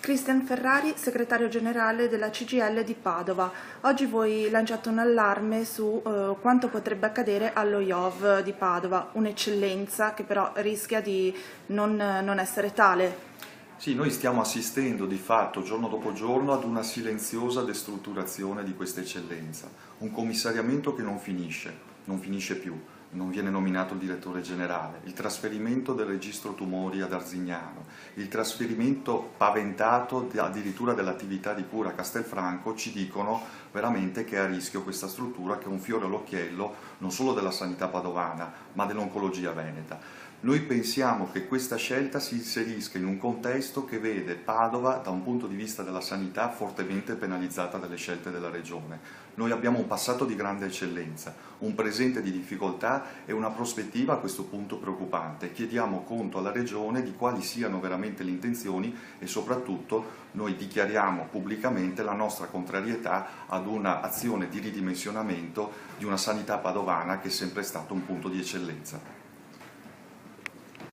Cristian Ferrari, segretario generale della CGIL di Padova. Oggi voi lanciate un allarme su quanto potrebbe accadere allo IOV di Padova, un'eccellenza che però rischia di non essere tale. Sì, noi stiamo assistendo di fatto giorno dopo giorno ad una silenziosa destrutturazione di questa eccellenza, un commissariamento che non finisce più, non viene nominato il direttore generale, il trasferimento del registro tumori ad Arzignano, il trasferimento paventato addirittura dell'attività di cura a Castelfranco ci dicono veramente che è a rischio questa struttura che è un fiore all'occhiello non solo della sanità padovana ma dell'oncologia veneta. Noi pensiamo che questa scelta si inserisca in un contesto che vede Padova, da un punto di vista della sanità, fortemente penalizzata dalle scelte della Regione. Noi abbiamo un passato di grande eccellenza, un presente di difficoltà e una prospettiva a questo punto preoccupante. Chiediamo conto alla Regione di quali siano veramente le intenzioni e soprattutto noi dichiariamo pubblicamente la nostra contrarietà ad un'azione di ridimensionamento di una sanità padovana che è sempre stato un punto di eccellenza.